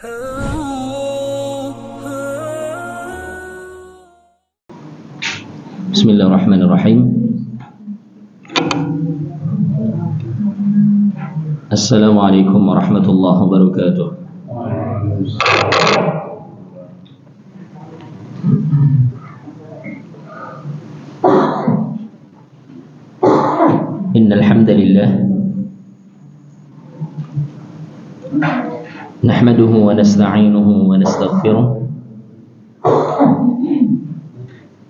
Bismillahirrahmanirrahim. Assalamualaikum warahmatullahi wabarakatuh. Innal hamdalillah nahmaduhu wa nasta'inuhu wa nastaghfiruh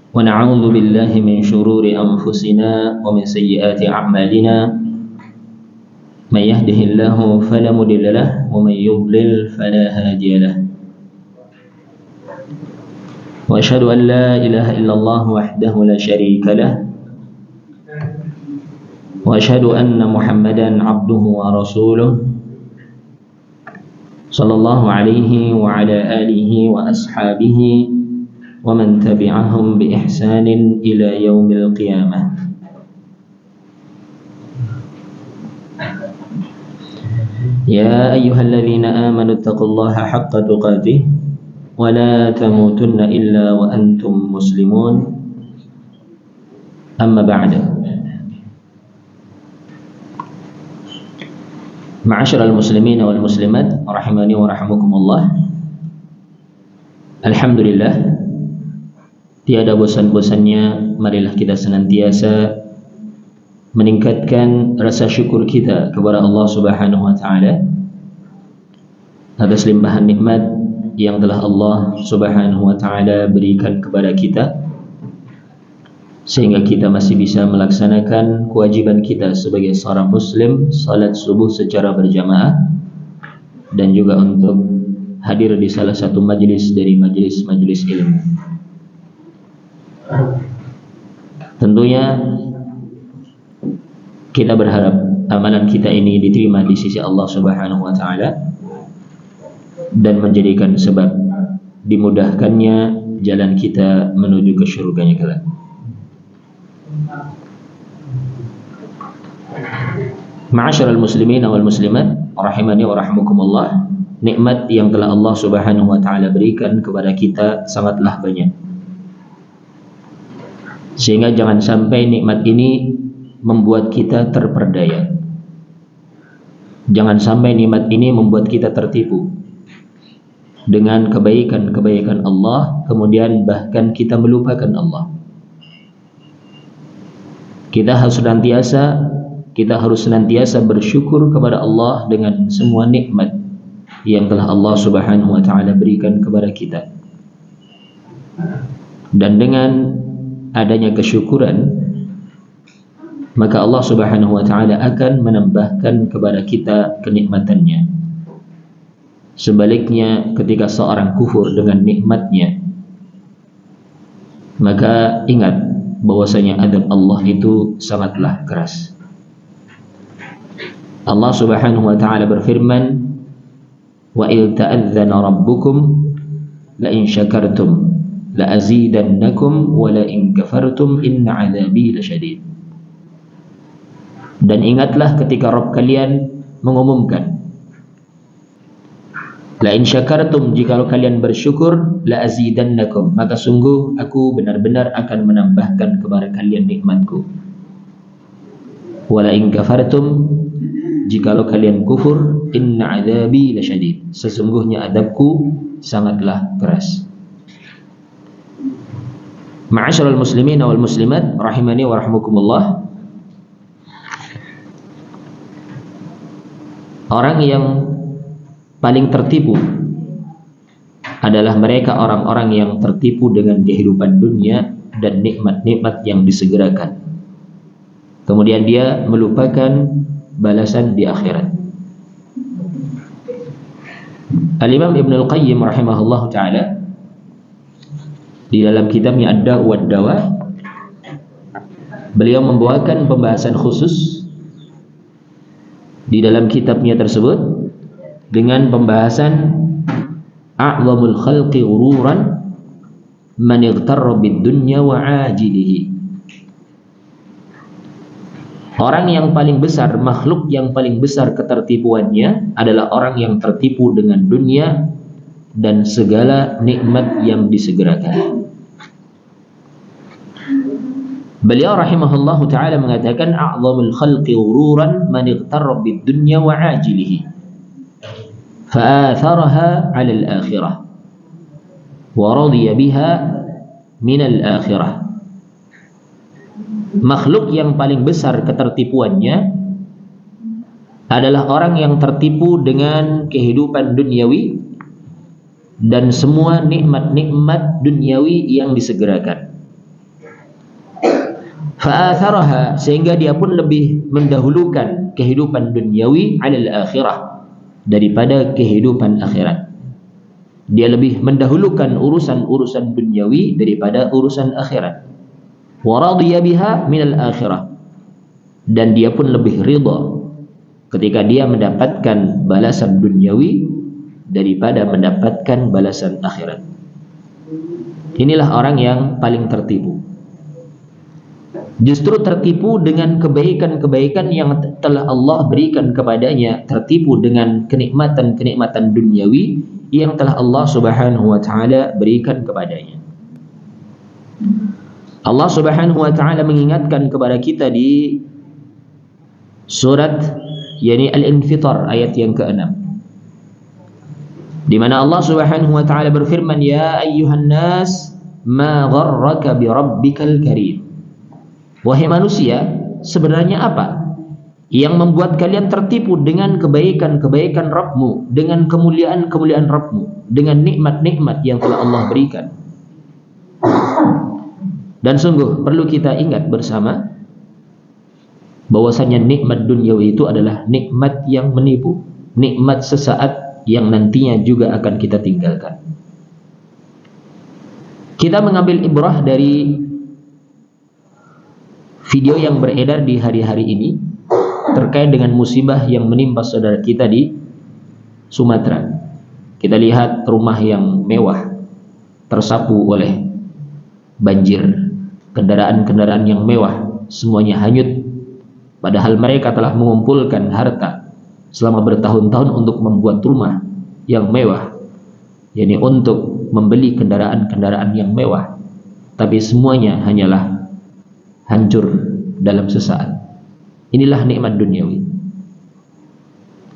wa na'udzu billahi min shururi anfusina wa min sayyiati a'malina may yahdihillahu fala mudilla lahu wa may yudlil fala hadiya lahu wa asyhadu an la ilaha illallah wahdahu la syarika lahu wa asyhadu anna Muhammadan abduhu wa rasuluh sallallahu alaihi wa ala alihi wa ashabihi wa man tabi'ahum bi ihsanin ila yaumil qiyamah. Ya ayyuhalladzina amanu taqullaha haqqa tuqatih wa la tamutunna illa wa antum muslimun. Amma ba'du. Ma'asyiral muslimin wal muslimat rahimani wa rahimakumullah. Alhamdulillah, tiada bosan-bosannya marilah kita senantiasa meningkatkan rasa syukur kita kepada Allah Subhanahu wa taala atas limpahan nikmat yang telah Allah Subhanahu wa taala berikan kepada kita, sehingga kita masih bisa melaksanakan kewajiban kita sebagai seorang muslim, salat subuh secara berjamaah, dan juga untuk hadir di salah satu majlis dari majlis-majlis ilmu. Tentunya kita berharap amalan kita ini diterima di sisi Allah Subhanahu wa taala dan menjadikan sebab dimudahkannya jalan kita menuju ke surganya kelak. Ma'asyiral muslimin wal muslimat rahimani wa rahimakumullah, nikmat yang telah Allah Subhanahu wa taala berikan kepada kita sangatlah banyak, sehingga jangan sampai nikmat ini membuat kita terperdaya. Jangan sampai nikmat ini membuat kita tertipu dengan kebaikan-kebaikan Allah, kemudian bahkan kita melupakan Allah. Kita harus senantiasa bersyukur kepada Allah dengan semua nikmat yang telah Allah Subhanahu wa taala berikan kepada kita. Dan dengan adanya kesyukuran, maka Allah Subhanahu wa taala akan menambahkan kepada kita kenikmatannya. Sebaliknya, ketika seorang kufur dengan nikmatnya, maka ingat bahwasanya adab Allah itu sangatlah keras. Allah Subhanahu wa taala berfirman, "Wa il ta'adzana rabbukum la in syakartum la azidannakum wa la in kafartum inna 'adzabi lasyadid." Dan ingatlah ketika Rabb kalian mengumumkan, la in syakartum, jikalau kalian bersyukur, la azidannakum, maka sungguh aku benar-benar akan menambahkan kepada kalian nikmatku. Wa la in kafartum, jikalau kalian kufur, inna adzabi lasyadid, sesungguhnya adabku sangatlah keras. Ma'asyiral muslimin wal muslimat rahimani wa rahimakumullah, orang yang paling tertipu adalah mereka orang-orang yang tertipu dengan kehidupan dunia dan nikmat-nikmat yang disegerakan, kemudian dia melupakan balasan di akhirat. Al-Imam Ibnul Qayyim rahimahullah ta'ala di dalam kitabnya Ad-Da' wa Ad-Dawa, beliau membawakan pembahasan khusus di dalam kitabnya tersebut dengan pembahasan a'zamul khalqi ghururan man ightarra bid dunya wa ajilihi. Orang yang paling besar, makhluk yang paling besar ketertipuannya adalah orang yang tertipu dengan dunia dan segala nikmat yang disegerakan. Beliau rahimahullahu ta'ala mengatakan, a'zamul khalqi ghururan man ightarra bid dunya wa 'ajilihi fa'atharaha 'ala al-akhirah wa radiya biha min al-akhirah. Makhluk yang paling besar ketertipuannya adalah orang yang tertipu dengan kehidupan duniawi dan semua nikmat-nikmat duniawi yang disegerakan. Fa'atharaha, sehingga dia pun lebih mendahulukan kehidupan duniawi 'alal akhirah, daripada kehidupan akhirat. Dia lebih mendahulukan urusan-urusan duniawi daripada urusan akhirat. Wa radiya biha minal akhirah, dan dia pun lebih ridha ketika dia mendapatkan balasan duniawi daripada mendapatkan balasan akhirat. Inilah orang yang paling tertipu. Justru tertipu dengan kebaikan-kebaikan yang telah Allah berikan kepadanya, tertipu dengan kenikmatan-kenikmatan duniawi yang telah Allah Subhanahu wa ta'ala berikan kepadanya. Allah Subhanahu wa ta'ala mengingatkan kepada kita di surat Al-Infitar ayat yang ke-6, di mana Allah Subhanahu wa ta'ala berfirman, ya ayyuhan nas ma gharraka bi rabbikal karim. Wahai manusia, sebenarnya apa yang membuat kalian tertipu dengan kebaikan-kebaikan Rabbmu, dengan kemuliaan-kemuliaan Rabbmu, dengan nikmat-nikmat yang telah Allah berikan? Dan sungguh perlu kita ingat bersama bahwasanya nikmat duniawi itu adalah nikmat yang menipu, nikmat sesaat yang nantinya juga akan kita tinggalkan. Kita mengambil ibrah dari video yang beredar di hari-hari ini terkait dengan musibah yang menimpa saudara kita di Sumatera. Kita lihat rumah yang mewah tersapu oleh banjir, kendaraan-kendaraan yang mewah semuanya hanyut, padahal mereka telah mengumpulkan harta selama bertahun-tahun untuk membuat rumah yang mewah, yakni untuk membeli kendaraan-kendaraan yang mewah, tapi semuanya hanyalah hancur dalam sesaat. Inilah nikmat duniawi.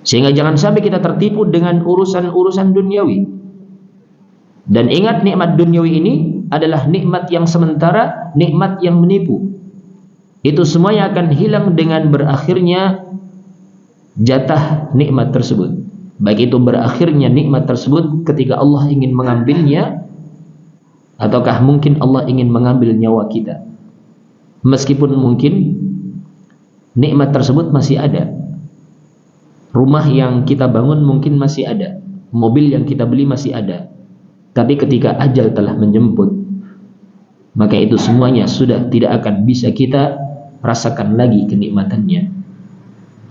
Sehingga jangan sampai kita tertipu dengan urusan-urusan duniawi. Dan ingat, nikmat duniawi ini adalah nikmat yang sementara, nikmat yang menipu. Itu semuanya akan hilang dengan berakhirnya jatah nikmat tersebut. Baik itu berakhirnya nikmat tersebut ketika Allah ingin mengambilnya, ataukah mungkin Allah ingin mengambil nyawa kita. Meskipun mungkin nikmat tersebut masih ada, rumah yang kita bangun mungkin masih ada, mobil yang kita beli masih ada, tapi ketika ajal telah menjemput, maka itu semuanya sudah tidak akan bisa kita rasakan lagi kenikmatannya.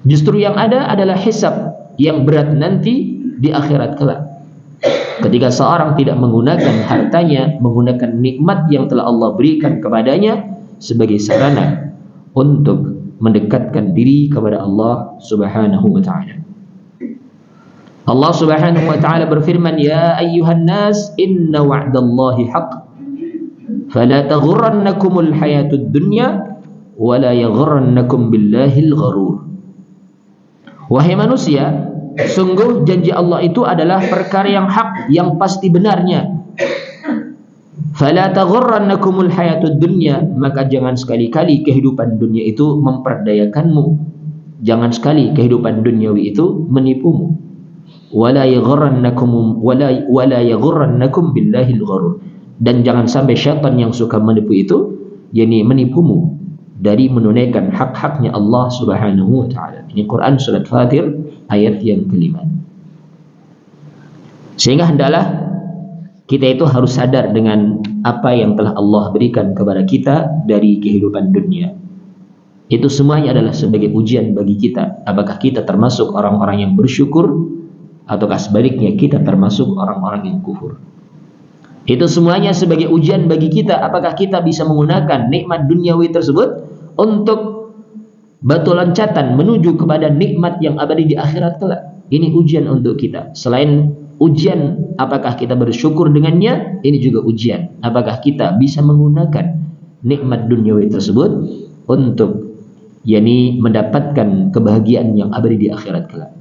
Justru yang ada adalah hisab yang berat nanti di akhirat kelak, ketika seorang tidak menggunakan hartanya, menggunakan nikmat yang telah Allah berikan kepadanya sebagai sarana untuk mendekatkan diri kepada Allah Subhanahu wa ta'ala. Allah Subhanahu wa ta'ala berfirman, ya ayyuhan nas inna wa'dallahi haqq fala taghurrannakumul hayatud dunya wa la yaghurrannakum billahil gharur. Wahai manusia, sungguh janji Allah itu adalah perkara yang hak, yang pasti benarnya. Fala taghurrannakumul hayatud dunya, maka jangan sekali-kali kehidupan dunia itu memperdayakanmu. Jangan sekali kehidupan duniawi itu menipumu. Wala yaghurrannakum billahil gharur. Dan jangan sampai syaitan yang suka menipu itu, yakni menipumu dari menunaikan hak-haknya Allah Subhanahu wa ta'ala. Ini Quran surat Fatir ayat yang ke-5. Sehingga hendaklah kita itu harus sadar dengan apa yang telah Allah berikan kepada kita dari kehidupan dunia. Itu semuanya adalah sebagai ujian bagi kita. Apakah kita termasuk orang-orang yang bersyukur, ataukah sebaliknya kita termasuk orang-orang yang kufur. Itu semuanya sebagai ujian bagi kita. Apakah kita bisa menggunakan nikmat duniawi tersebut untuk batu loncatan menuju kepada nikmat yang abadi di akhirat kelak. Ini ujian untuk kita. Selain ujian apakah kita bersyukur dengannya, ini juga ujian apakah kita bisa menggunakan nikmat duniawi tersebut untuk mendapatkan kebahagiaan yang abadi di akhirat kelak.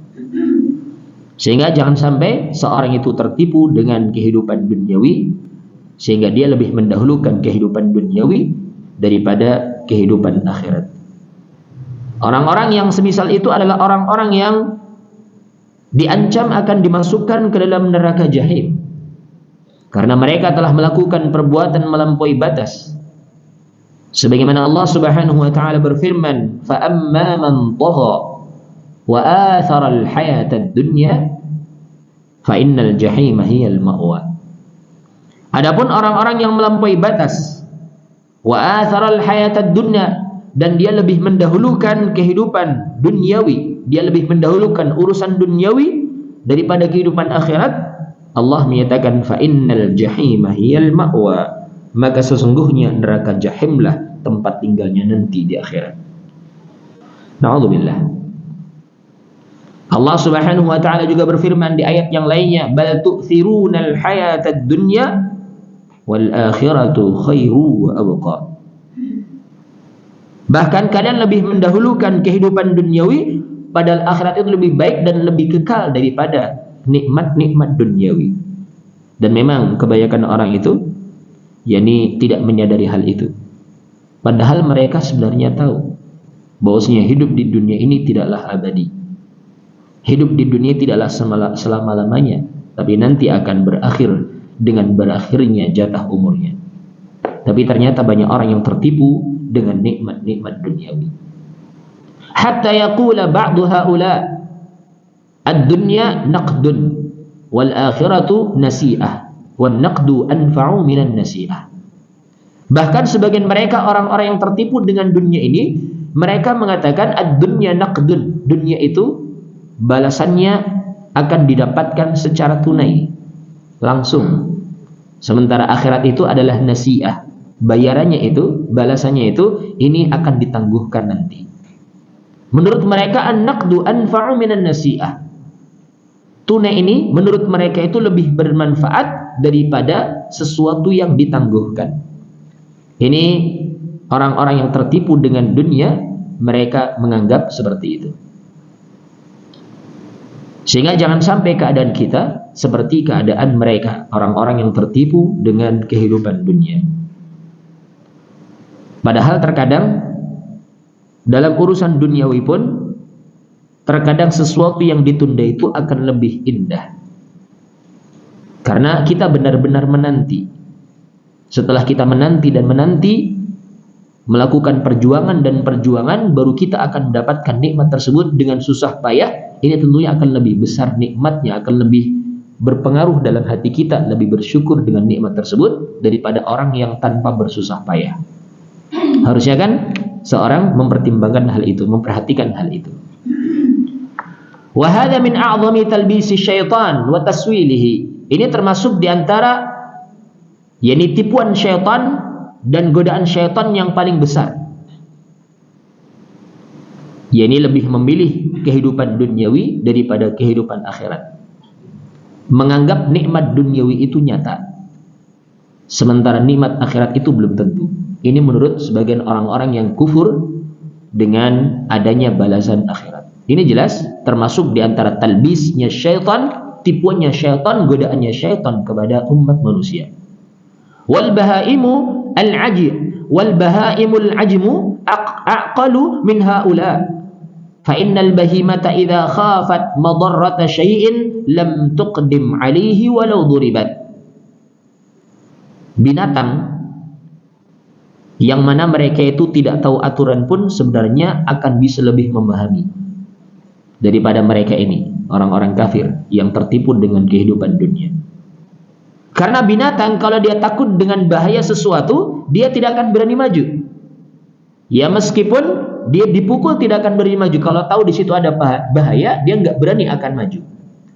Sehingga jangan sampai seorang itu tertipu dengan kehidupan duniawi sehingga dia lebih mendahulukan kehidupan duniawi daripada kehidupan akhirat. Orang-orang yang semisal itu adalah orang-orang yang diancam akan dimasukkan ke dalam neraka jahim karena mereka telah melakukan perbuatan melampaui batas. Sebagaimana Allah Subhanahu wa taala berfirman, "Fa amma man tagha wa athara al-hayata ad-dunya fa innal jahima hiyal ma'wa." Adapun orang-orang yang melampaui batas, wa athara al-hayata ad-dunya, dan dia lebih mendahulukan kehidupan duniawi, dia lebih mendahulukan urusan duniawi daripada kehidupan akhirat, Allah menyatakan fa innal jahima hiyal ma'wa, maka sesungguhnya neraka jahimlah tempat tinggalnya nanti di akhirat. Na'udzubillah. Allah Subhanahu wa taala juga berfirman di ayat yang lainnya, bal tu'thirunal hayatad dunya wal akhiratu khairu wa abqa. Bahkan kalian lebih mendahulukan kehidupan duniawi, padahal akhirat itu lebih baik dan lebih kekal daripada nikmat-nikmat duniawi. Dan memang kebanyakan orang itu tidak menyadari hal itu. Padahal mereka sebenarnya tahu bahwasanya hidup di dunia ini tidaklah abadi. Hidup di dunia tidaklah selama-lamanya, tapi nanti akan berakhir dengan berakhirnya jatah umurnya. Tapi ternyata banyak orang yang tertipu dengan nikmat-nikmat duniawi. Hatta yaqula ba'du haula ad-dunya naqdun wal akhiratu nasi'ah wan naqdu anfa'u minan nasi'ah. Bahkan sebagian mereka orang-orang yang tertipu dengan dunia ini, mereka mengatakan ad-dunya naqdun, dunia itu balasannya akan didapatkan secara tunai, langsung. Sementara akhirat itu adalah nasi'ah, bayarannya itu, balasannya itu, ini akan ditangguhkan nanti. Menurut mereka an-naqdu anfa'u minan nasi'ah. Tunai ini menurut mereka itu lebih bermanfaat daripada sesuatu yang ditangguhkan. Ini orang-orang yang tertipu dengan dunia, mereka menganggap seperti itu. Sehingga jangan sampai keadaan kita seperti keadaan mereka, orang-orang yang tertipu dengan kehidupan dunia. Padahal terkadang dalam urusan duniawi pun, terkadang sesuatu yang ditunda itu akan lebih indah. Karena kita benar-benar menanti. Setelah kita menanti dan menanti, melakukan perjuangan dan perjuangan, baru kita akan mendapatkan nikmat tersebut dengan susah payah. Ini tentunya akan lebih besar nikmatnya, akan lebih berpengaruh dalam hati kita, lebih bersyukur dengan nikmat tersebut daripada orang yang tanpa bersusah payah. Harusnya kan seorang mempertimbangkan hal itu, memperhatikan hal itu. Wa hadza min a'zami talbisi syaitan wa taswilihi. Ini termasuk di antara tipuan syaitan dan godaan syaitan yang paling besar. Lebih memilih kehidupan duniawi daripada kehidupan akhirat. Menganggap nikmat duniawi itu nyata, sementara nikmat akhirat itu belum tentu. Ini menurut sebagian orang-orang yang kufur dengan adanya balasan akhirat. Ini jelas termasuk di antara talbisnya syaitan, tipuannya syaitan, godaannya syaitan kepada umat manusia. Wal bahaimu al-ajim wal bahaimul ajmu aqalu min haula fa innal bahimata idza khafat madarrata syai'in lam tuqdim alaihi walau duribat. Binatang yang mana mereka itu tidak tahu aturan pun sebenarnya akan bisa lebih memahami daripada mereka ini, orang-orang kafir yang tertipu dengan kehidupan dunia. Karena binatang kalau dia takut dengan bahaya sesuatu, dia tidak akan berani maju. Ya meskipun dia dipukul tidak akan berani maju. Kalau tahu di situ ada bahaya, dia nggak berani akan maju.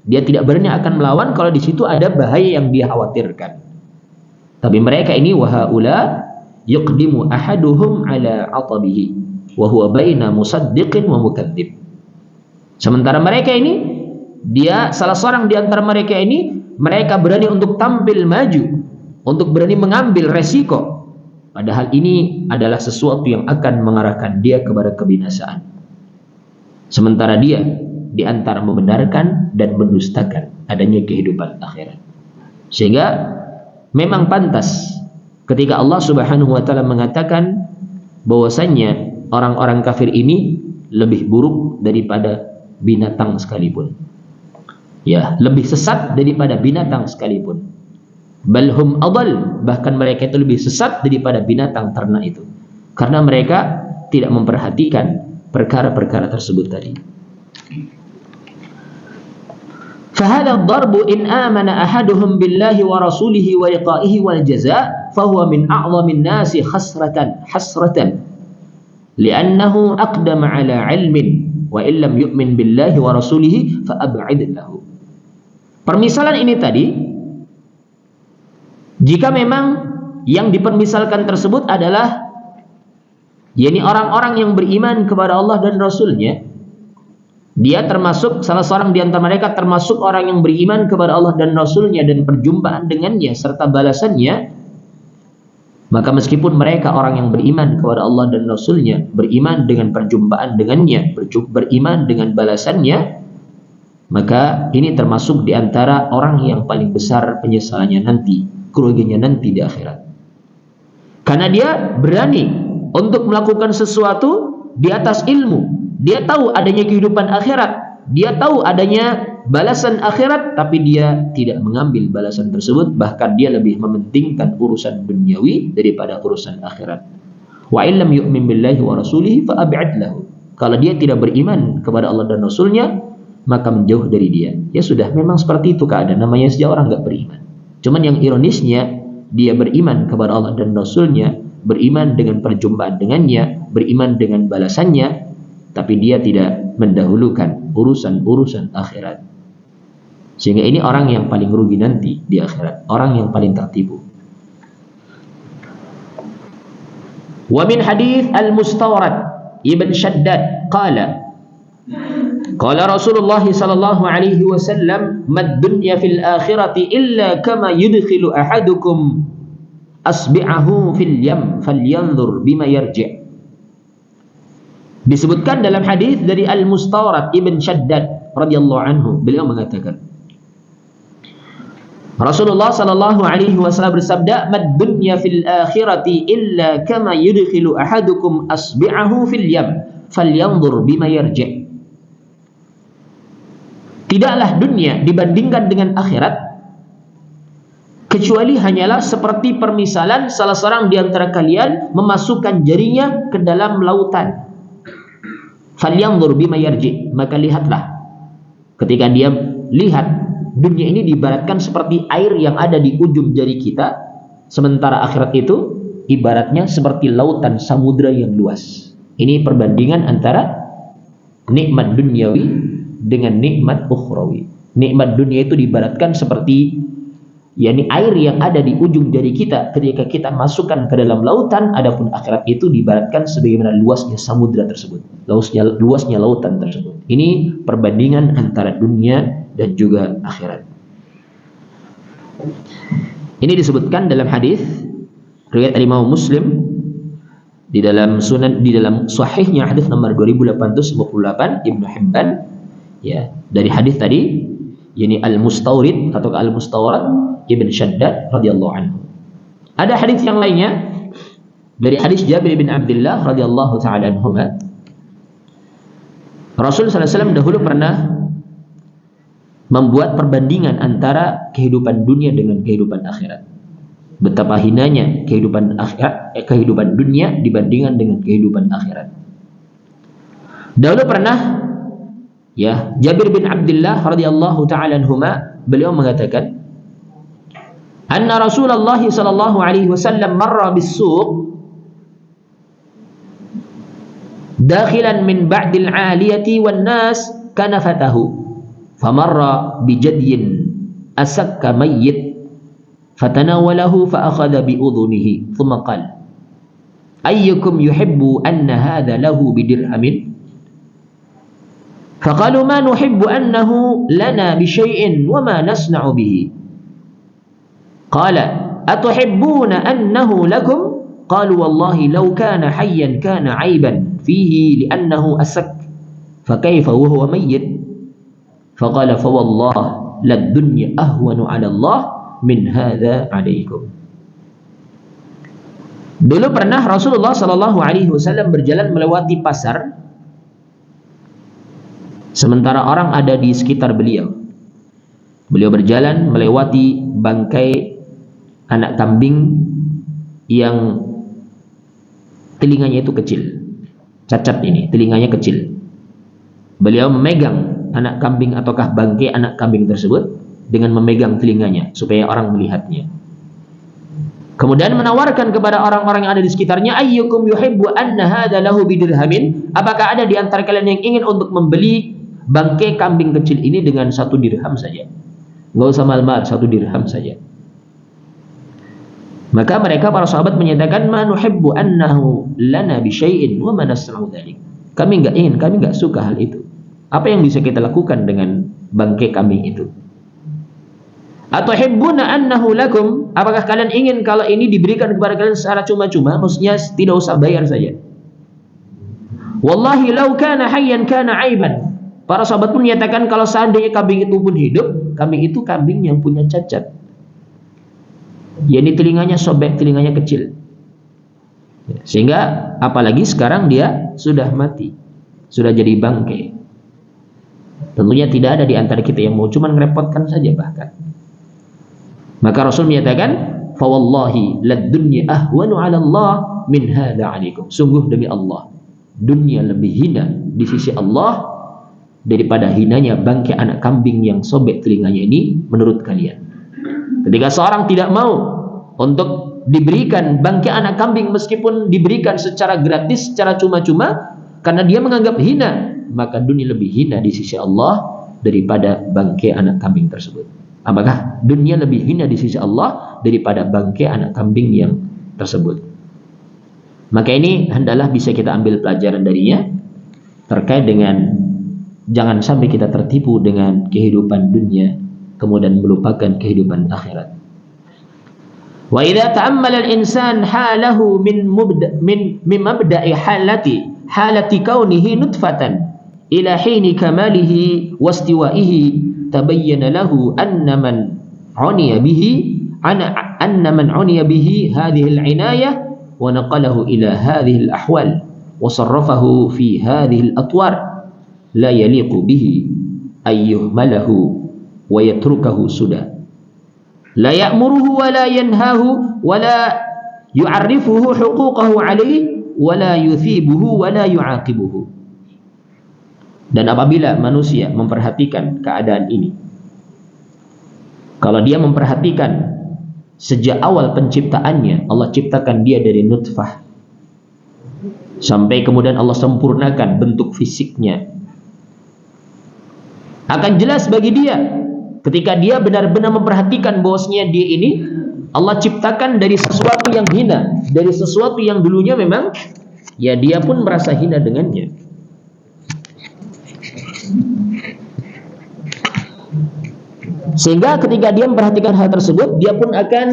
Dia tidak berani akan melawan kalau di situ ada bahaya yang dia khawatirkan. Tapi mereka ini wahaula yuqdimu ahaduhum ala atabihi wa huwa baina musaddiqin wa mukadzib. Sementara mereka ini dia salah seorang di antara mereka ini, mereka berani untuk tampil maju, untuk berani mengambil resiko, padahal ini adalah sesuatu yang akan mengarahkan dia kepada kebinasaan. Sementara dia di antara membenarkan dan mendustakan adanya kehidupan akhirat. Sehingga memang pantas ketika Allah Subhanahu wa taala mengatakan bahwasannya orang-orang kafir ini lebih buruk daripada binatang sekalipun. Ya, lebih sesat daripada binatang sekalipun. Balhum adall, bahkan mereka itu lebih sesat daripada binatang ternak itu. Karena mereka tidak memperhatikan perkara-perkara tersebut tadi. فهذا الضرب إن آمن أحدهم بالله ورسوله ولقائه والجزاء فهو من أعظم الناس حسرة لأنه أقدم على علم وإن لم يؤمن بالله ورسوله فأبعد له. Permisalan ini tadi, jika memang yang dipermisalkan tersebut adalah yakni orang-orang yang beriman kepada Allah dan Rasulnya, dia termasuk salah seorang di antara mereka, termasuk orang yang beriman kepada Allah dan Rasulnya dan perjumpaan dengannya serta balasannya, maka meskipun mereka orang yang beriman kepada Allah dan Rasulnya, beriman dengan perjumpaan dengannya, beriman dengan balasannya, maka ini termasuk di antara orang yang paling besar penyesalannya nanti, kerugiannya nanti di akhirat. Karena dia berani untuk melakukan sesuatu di atas ilmu. Dia tahu adanya kehidupan akhirat, dia tahu adanya balasan akhirat, tapi dia tidak mengambil balasan tersebut, bahkan dia lebih mementingkan urusan duniawi daripada urusan akhirat. Wa illam yu'min billahi wa rasulihi fa ab'id lahu. Kalau dia tidak beriman kepada Allah dan Rasulnya, maka menjauh dari dia. Ya sudah, memang seperti itu keadaan, namanya saja orang enggak beriman. Cuman yang ironisnya, dia beriman kepada Allah dan Rasulnya, beriman dengan perjumpaan dengannya, beriman dengan balasannya, tapi dia tidak mendahulukan urusan-urusan akhirat. Sehingga ini orang yang paling rugi nanti di akhirat, orang yang paling tertipu. Wa min hadits al-Mustawrad Ibn Shaddad qala Rasulullah sallallahu alaihi wasallam mad dunya fil akhirati illa kama yudkhilu ahadukum asbi'ahu fil yam falyanzur bima yarji'. Disebutkan dalam hadis dari Al-Mustawrad Ibn Shaddad radhiyallahu anhu, beliau mengatakan Rasulullah sallallahu alaihi wasallam bersabda, "Mad dunya fil akhirati illa kama yudkhilu ahadukum asbi'ahu fil yam falyanzur bima yarji'." Tidaklah dunia dibandingkan dengan akhirat kecuali hanyalah seperti permisalan salah seorang di antara kalian memasukkan jarinya ke dalam lautan. Falyanzur bima yarji', maka lihatlah. Ketika dia lihat, dunia ini diibaratkan seperti air yang ada di ujung jari kita, sementara akhirat itu ibaratnya seperti lautan samudra yang luas. Ini perbandingan antara nikmat duniawi dengan nikmat ukhrawi. Nikmat dunia itu diibaratkan seperti yakni air yang ada di ujung jari kita ketika kita masukkan ke dalam lautan, adapun akhirat itu diibaratkan sebagaimana luasnya samudra tersebut, luasnya lautan tersebut. Ini perbandingan antara dunia dan juga akhirat. Ini disebutkan dalam hadis riwayat Imam Muslim di dalam sunan, di dalam sahihnya hadis nomor 2858 Ibnu Hibban, ya, dari hadis tadi, yakni Al-Mustawrid atau Al-Mustawrad Ibn Shaddad radhiyallahu anhu. Ada hadis yang lainnya dari hadis Jabir bin Abdullah radhiyallahu taala anhuma. Rasul sallallahu alaihi wasallam dahulu pernah membuat perbandingan antara kehidupan dunia dengan kehidupan akhirat. Betapa hinanya kehidupan akhirat, kehidupan dunia dibandingkan dengan kehidupan akhirat. Dahulu pernah, ya, Jabir bin Abdullah radhiyallahu taala anhuma, beliau mengatakan, anna Rasulullah sallallahu alaihi wasallam marra bis-suq dakhilan min ba'dil 'aliyati wan nas kanafatahu famarra bijadyin asakka mayyit fatanawalahu fa akhadha bi udhunihi thumma qala ayyukum yuhibbu anna hadha lahu bidirhamin Faqalu ma nuhibbu annahu lana bi syai'in wa ma nasna'u bihi. Qala atuhibbuna annahu lakum? Qalu wallahi law kana hayyan kana 'aiban fihi li'annahu asak. Fa kaifa wa huwa mayyit? Faqala fa wallah lad dunya ahwanu 'ala Allah min hadza 'alaikum. Dulu pernah Rasulullah sallallahu alaihi wasallam berjalan melewati pasar, sementara orang ada di sekitar beliau. Beliau berjalan melewati bangkai anak kambing yang telinganya itu kecil. Cacat ini, telinganya kecil. Beliau memegang anak kambing ataukah bangkai anak kambing tersebut dengan memegang telinganya supaya orang melihatnya. Kemudian menawarkan kepada orang-orang yang ada di sekitarnya, ayyukum yuhibbu anna hadza lahu bidirhamin? Apakah ada di antara kalian yang ingin untuk membeli bangkai kambing kecil ini dengan 1 dirham saja? Enggak usah mahal-mahal, 1 dirham saja. Maka mereka para sahabat menyatakan, ma nuhibbu annahu lana bi syai'in wa ma nasna'u dzalik. Kami enggak ingin, kami enggak suka hal itu. Apa yang bisa kita lakukan dengan bangkai kambing itu? Atuhibbuna annahu lakum? Apakah kalian ingin kalau ini diberikan kepada kalian secara cuma-cuma? Maksudnya tidak usah bayar saja. Wallahi law kana hayyan kana 'aiban. Para sahabat pun menyatakan kalau seandainya kambing itu pun hidup, kambing itu kambing yang punya cacat. Yani telinganya sobek, telinganya kecil. Sehingga apalagi sekarang dia sudah mati, sudah jadi bangkai. Tentunya tidak ada di antara kita yang mau, cuma merepotkan saja bahkan. Maka Rasul menyatakan, fa wallahi lad dunya ahwanu 'ala Allah min hadza 'alaikum. Sungguh demi Allah, dunia lebih hina di sisi Allah daripada hinanya bangkai anak kambing yang sobek telinganya ini menurut kalian. Ketika seorang tidak mau untuk diberikan bangkai anak kambing meskipun diberikan secara gratis, secara cuma-cuma, karena dia menganggap hina, maka dunia lebih hina di sisi Allah daripada bangkai anak kambing tersebut. Apakah dunia lebih hina di sisi Allah daripada bangkai anak kambing yang tersebut? Maka ini hendaklah bisa kita ambil pelajaran darinya terkait dengan jangan sampai kita tertipu dengan kehidupan dunia kemudian melupakan kehidupan akhirat. Wa idza ta'ammala al-insan halahu min mabda'i halati kaunihi nutfatan ila hini kamalihi wastiwa'ihi tabayyana lahu anna man 'uniya bihi hadhihi al-'inayah wa naqalahu ila hadhihi al-ahwal wa sarrafahu fi hadhihi al-atwar la yaliqu bihi ayyuhmalahu wa yatrukahu suda la ya'muruhu wa la yanhahu wa la yu'arrifuhu huquqahu alayhi wa la yuthibuhu wa la yu'aqibuhu. Dan apabila manusia memperhatikan keadaan ini, kalau dia memperhatikan sejak awal penciptaannya, Allah ciptakan dia dari nutfah sampai kemudian Allah sempurnakan bentuk fisiknya, akan jelas bagi dia ketika dia benar-benar memperhatikan bahwasanya dia ini Allah ciptakan dari sesuatu yang hina, dari sesuatu yang dulunya memang ya dia pun merasa hina dengannya. Sehingga ketika dia memperhatikan hal tersebut, dia pun akan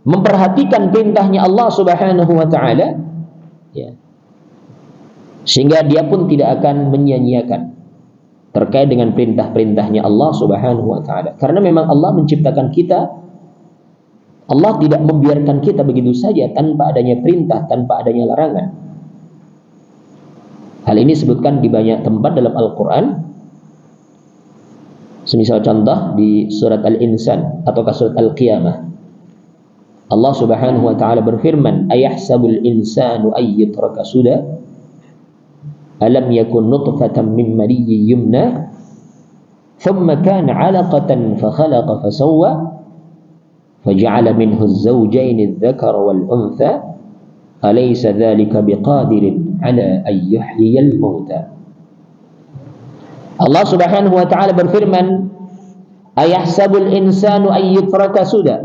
memperhatikan perintahnya Allah Subhanahu wa taala, ya. Sehingga dia pun tidak akan menyia-nyiakan terkait dengan perintah-perintahnya Allah Subhanahu wa taala. Karena memang Allah menciptakan kita, Allah tidak membiarkan kita begitu saja tanpa adanya perintah, tanpa adanya larangan. Hal ini disebutkan di banyak tempat dalam Al-Qur'an. Semisal contoh di surat Al-Insan atau surat Al-Qiyamah. Allah Subhanahu wa taala berfirman, "Ayahsabul insanu ay yutraka suda? Alam yakun nutfatan min maniyyin yumna thumma kana 'alaqatan fa khalaqa fa sawwa faja'ala minhu az-zawjayn adh-dhakara wal untha alaysa dhalika biqadirin 'ala an yuhyiyal mauta." Allah Subhanahu wa taala berfirman, "Ayahsabul insanu ay yutraka suda?"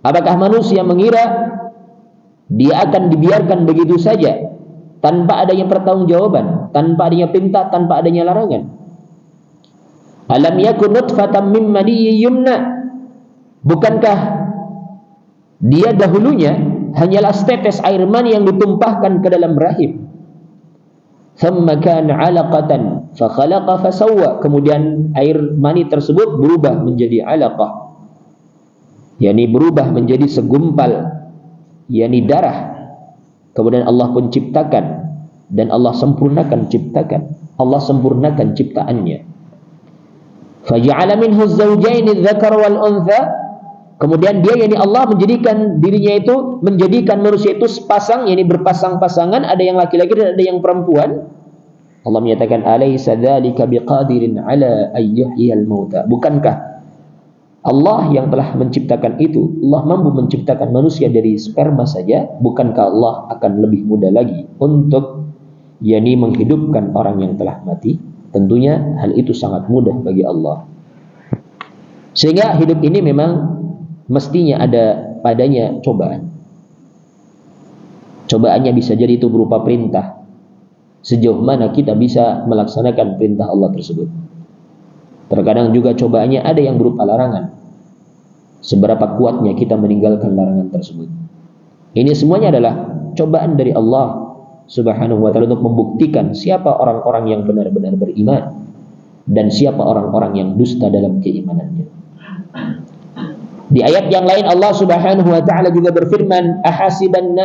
Apakah manusia mengira dia akan dibiarkan begitu saja tanpa adanya pertanggungjawaban, tanpa adanya perintah, tanpa adanya larangan. Alam yakun nutfatan min maniyyin yumna. Bukankah dia dahulunya hanyalah setetes air mani yang ditumpahkan ke dalam rahim. Thumma kana 'alaqatan fa khalaqa fa sawwa. Kemudian air mani tersebut berubah menjadi 'alaqah, yakni berubah menjadi segumpal, yakni darah. Kemudian Allah pun ciptakan, dan Allah sempurnakan ciptaannya. Faja'ala minhu az-zawjayn adh-dhakar wal untha. Kemudian dia, yakni Allah, menjadikan dirinya itu, menjadikan manusia itu sepasang, yakni berpasang-pasangan, ada yang laki-laki dan ada yang perempuan. Allah menyatakan, alaysa dzalika biqadirin ala ayyuhyal mauta. Bukankah Allah yang telah menciptakan itu, Allah mampu menciptakan manusia dari sperma saja? Bukankah Allah akan lebih mudah lagi untuk, yakni, menghidupkan orang yang telah mati? Tentunya hal itu sangat mudah bagi Allah. Sehingga hidup ini memang mestinya ada padanya cobaan. Cobaannya bisa jadi itu berupa perintah, sejauh mana kita bisa melaksanakan perintah Allah tersebut. Terkadang juga cobaannya ada yang berupa larangan, seberapa kuatnya kita meninggalkan larangan tersebut. Ini semuanya adalah cobaan dari Allah Subhanahu wa ta'ala untuk membuktikan siapa orang-orang yang benar-benar beriman dan siapa orang-orang yang dusta dalam keimanannya. Di ayat yang lain Allah Subhanahu wa ta'ala juga berfirman, ahasiban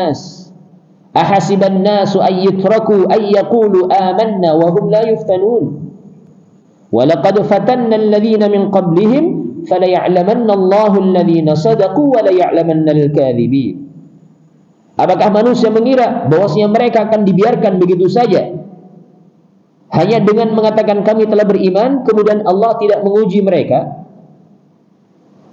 nasu ay yutraku ay yaqulu amanna wa hum la yuftanun wa laqad fatanna alladhina min qablihim fala ya'lamanna Allahu alladhina sadaqu wa la ya'lamanna al-kadhibin. Apakah manusia mengira bahwasanya mereka akan dibiarkan begitu saja hanya dengan mengatakan kami telah beriman, kemudian Allah tidak menguji mereka?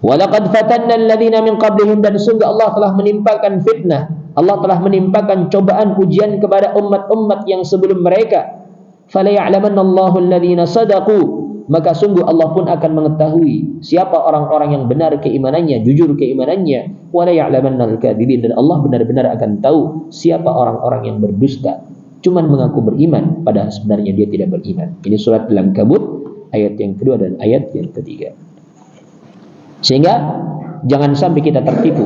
Walaqad fatanna alladhina min qablihim, dan sungguh Allah telah menimpakan fitnah, Allah telah menimpakan cobaan ujian kepada umat-umat yang sebelum mereka. Fala ya'lamanna Allahu alladhina sadaqu, maka sungguh Allah pun akan mengetahui siapa orang-orang yang benar keimanannya, jujur keimanannya. Wala ya'lamanna al-kadhibin, dan Allah benar-benar akan tahu siapa orang-orang yang berdusta, cuman mengaku beriman padahal sebenarnya dia tidak beriman. Ini surat Al-Ankabut ayat yang kedua dan ayat yang ketiga. Sehingga jangan sampai kita tertipu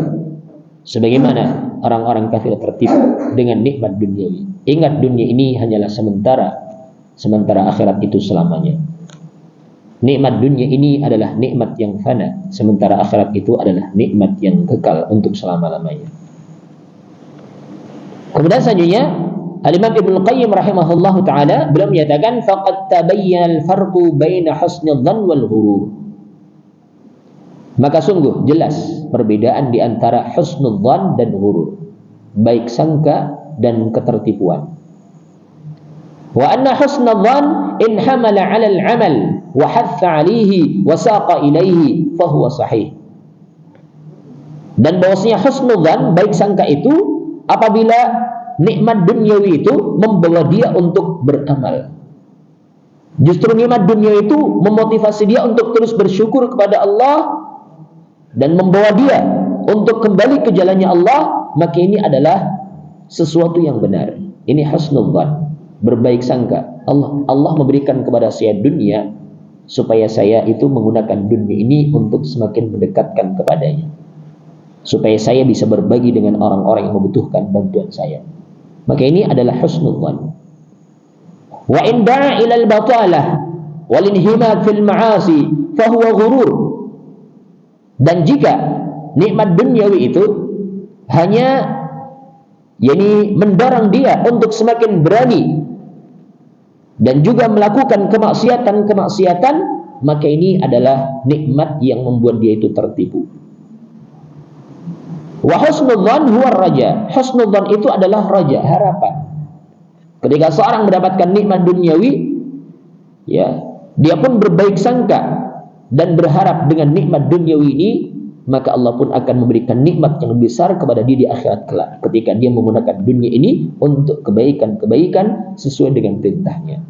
sebagaimana orang-orang kafir tertipu dengan nikmat duniawi. Ingat, dunia ini hanyalah sementara, sementara akhirat itu selamanya. Nikmat dunia ini adalah nikmat yang fana, sementara akhirat itu adalah nikmat yang kekal untuk selama-lamanya. Kemudian selanjutnya Al-Imam Ibnu Qayyim rahimahullahu taala beliau menyatakan faqad tabayyana al-farqu baina husnul dhann wal ghurur. Maka sungguh jelas perbedaan di antara husnul dhann dan ghurur, baik sangka dan ketertipuan. Wa anna husnul dhann in hamala 'ala al-'amal wa hatha 'alayhi wa saqa ilayhi fa huwa sahih. Dan bahwasanya husnul dhann, baik sangka itu apabila nikmat duniawi itu membawa dia untuk beramal. Justru nikmat dunia itu memotivasi dia untuk terus bersyukur kepada Allah dan membawa dia untuk kembali ke jalannya Allah, maka ini adalah sesuatu yang benar. Ini husnul dhann, berbaik sangka. Allah memberikan kepada saya dunia supaya saya itu menggunakan dunia ini untuk semakin mendekatkan kepadanya, supaya saya bisa berbagi dengan orang-orang yang membutuhkan bantuan saya. Maka ini adalah husnul dhann. Wa in da'a ila al-batalah wal inhimak fil ma'asi fa huwa ghurur. Dan jika nikmat duniawi itu hanya mendorong dia untuk semakin berani dan juga melakukan kemaksiatan, maka ini adalah nikmat yang membuat dia itu tertipu. Wa husnul dhann huwa raja. Husnul dhann itu adalah raja, harapan. Ketika seorang mendapatkan nikmat duniawi, ya, dia pun berbaik sangka dan berharap dengan nikmat duniawi ini, maka Allah pun akan memberikan nikmat yang lebih besar kepada dia di akhirat kelak, ketika dia menggunakan dunia ini untuk kebaikan-kebaikan sesuai dengan perintahnya.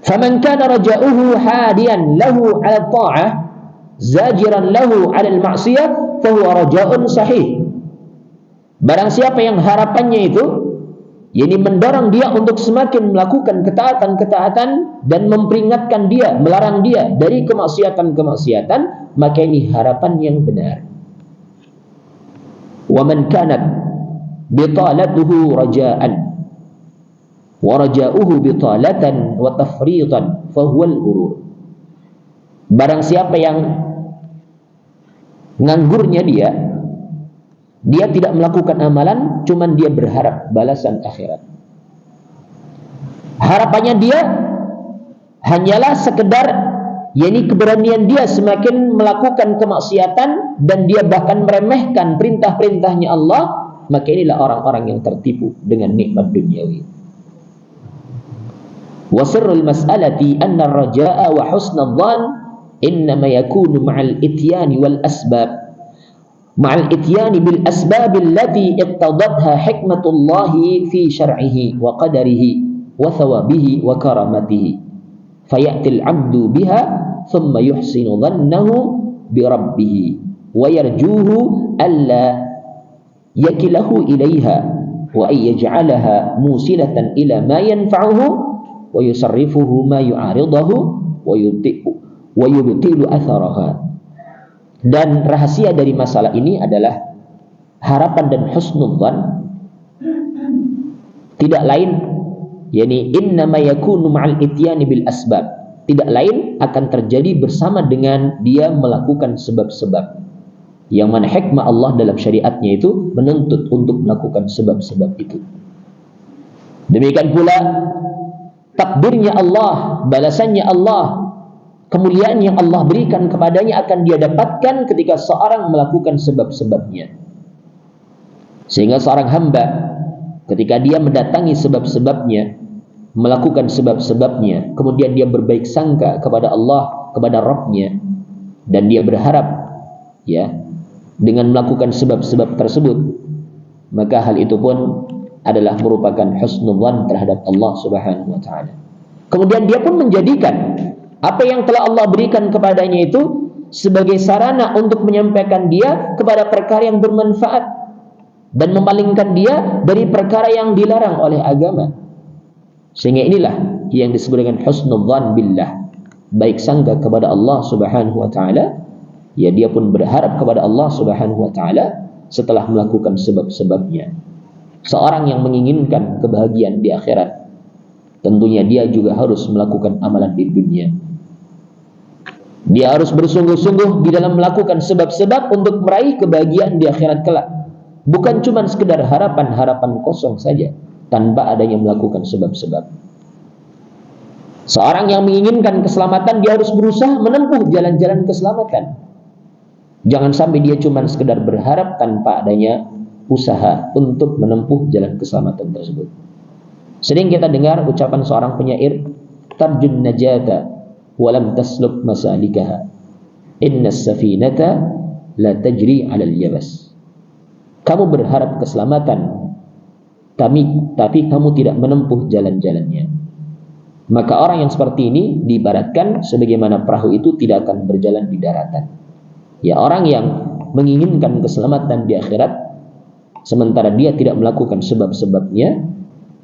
Faman kana raja'uhu hadiyan lahu 'ala ta'ah zajiran lahu 'ala al-ma'siyah fa huwa raja'un sahih. Barang siapa yang harapannya itu yakni mendorong dia untuk semakin melakukan ketaatan-ketaatan dan memperingatkan dia, melarang dia dari kemaksiatan-kemaksiatan, maka ini harapan yang benar. Wa man kanat bitalatuhu raja'an wa raja'uhu bitalatan wa tafridan fahuwal ghurur. Barang siapa yang nganggurnya dia tidak melakukan amalan, cuman dia berharap balasan akhirat. Harapannya dia hanyalah sekedar, yakni keberanian dia semakin melakukan kemaksiatan dan dia bahkan meremehkan perintah-perintahnya Allah, maka inilah orang-orang yang tertipu dengan nikmat duniawi. Wa sirrul mas'alati anna ar-raja'a wa husnadh dhann innama yakunu ma'al ityani wal asbab. Ma'al ityani bil asbab allati iqtadatha hikmatullahi fi syar'ihi wa qadarihi wa thawabihi wa karamatihi. Fayatil 'abdu biha thumma yuhsinu dhannahu bi rabbih wa yarjuhu alla yakilahu ilaiha wa ay yaj'alaha musilatan ila ma yanfa'uhu wa yusarrifuhu ma yu'aridahu wa yubtilu atharaha. Dan rahasia dari masalah ini adalah harapan dan husnudzan tidak lain, yakni innama yakunu ma'al ityani bil asbab, tidak lain akan terjadi bersama dengan dia melakukan sebab-sebab, yang mana hikmah Allah dalam syariatnya itu menuntut untuk melakukan sebab-sebab itu. Demikian pula takdirnya Allah, balasannya Allah, kemuliaan yang Allah berikan kepadanya akan dia dapatkan ketika seorang melakukan sebab-sebabnya. Sehingga seorang hamba ketika dia mendatangi sebab-sebabnya, melakukan sebab-sebabnya, kemudian dia berbaik sangka kepada Allah, kepada Rabb-nya, dan dia berharap dengan melakukan sebab-sebab tersebut, maka hal itu pun adalah merupakan husnudzan terhadap Allah Subhanahu wa taala. Kemudian dia pun menjadikan apa yang telah Allah berikan kepadanya itu sebagai sarana untuk menyampaikan dia kepada perkara yang bermanfaat dan memalingkan dia dari perkara yang dilarang oleh agama. Sehingga inilah yang disebut dengan husnudzan billah, baik sangka kepada Allah Subhanahu wa taala. Ya, dia pun berharap kepada Allah Subhanahu wa taala setelah melakukan sebab-sebabnya. Seorang yang menginginkan kebahagiaan di akhirat, tentunya dia juga harus melakukan amalan di dunia. Dia harus bersungguh-sungguh di dalam melakukan sebab-sebab untuk meraih kebahagiaan di akhirat kelak. Bukan cuma sekedar harapan-harapan kosong saja tanpa adanya melakukan sebab-sebab. Seorang yang menginginkan keselamatan, dia harus berusaha menempuh jalan-jalan keselamatan. Jangan sampai dia cuma sekedar berharap tanpa adanya usaha untuk menempuh jalan keselamatan tersebut. Sering kita dengar ucapan seorang penyair, tarjun najata walam tasluk masalikaha, innas safinata la tajri 'alal yabas. Kamu berharap keselamatan, tapi kamu tidak menempuh jalan-jalannya. Maka orang yang seperti ini diibaratkan sebagaimana perahu itu tidak akan berjalan di daratan. Ya, orang yang menginginkan keselamatan di akhirat sementara dia tidak melakukan sebab-sebabnya,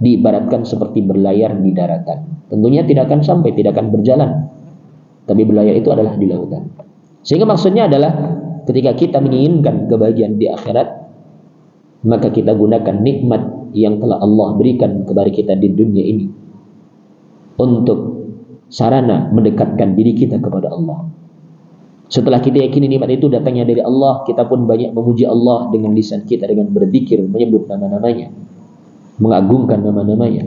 diibaratkan seperti berlayar di daratan. Tentunya tidak akan sampai, tidak akan berjalan. Tapi berlayar itu adalah di lautan. Sehingga maksudnya adalah ketika kita menginginkan kebahagiaan di akhirat, maka kita gunakan nikmat yang telah Allah berikan kepada kita di dunia ini untuk sarana mendekatkan diri kita kepada Allah. Setelah kita yakini nikmat itu datangnya dari Allah, kita pun banyak memuji Allah dengan lisan kita, dengan berzikir, menyebut nama-namanya, mengagungkan nama-namanya.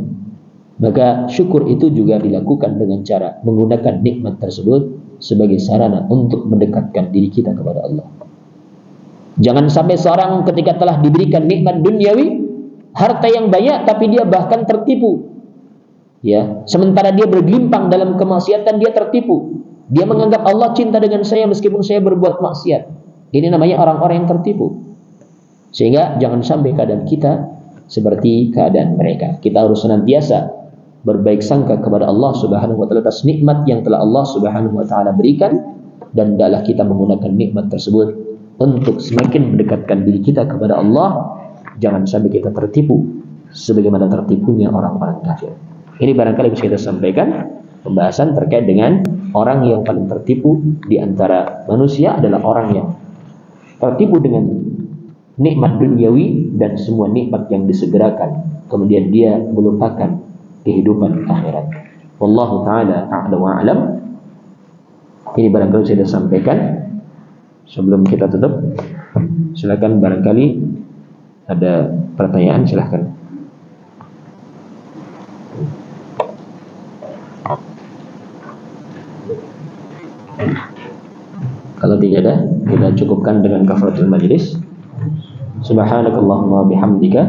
Maka syukur itu juga dilakukan dengan cara menggunakan nikmat tersebut sebagai sarana untuk mendekatkan diri kita kepada Allah. Jangan sampai seorang ketika telah diberikan nikmat duniawi, harta yang banyak, tapi dia bahkan tertipu. Ya, sementara dia bergelimpang dalam kemaksiatan, dia tertipu. Dia menganggap Allah cinta dengan saya meskipun saya berbuat maksiat. Ini namanya orang-orang yang tertipu. Sehingga jangan sampai keadaan kita seperti keadaan mereka. Kita harus senantiasa berbaik sangka kepada Allah Subhanahu wa taala atas nikmat yang telah Allah Subhanahu wa taala berikan, dan hendaklah kita menggunakan nikmat tersebut untuk semakin mendekatkan diri kita kepada Allah. Jangan sampai kita tertipu sebagaimana tertipunya orang-orang kafir. Ini barangkali bisa kita sampaikan pembahasan terkait dengan orang yang paling tertipu di antara manusia adalah orang yang tertipu dengan nikmat duniawi dan semua nikmat yang disegerakan, kemudian dia melupakan kehidupan akhirat. Wallahu taala a'lam wa a'lam. Ini barangkali saya sudah sampaikan. Sebelum kita tutup, silakan barangkali ada pertanyaan, silakan. Kalau tidak ada, kita cukupkan dengan kafaratul majlis. Subhanakallahumma bihamdika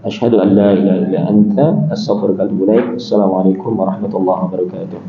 asyhadu an la ilaha illa anta astaghfiruka wa atubu ilaik. Assalamualaikum warahmatullahi wabarakatuh.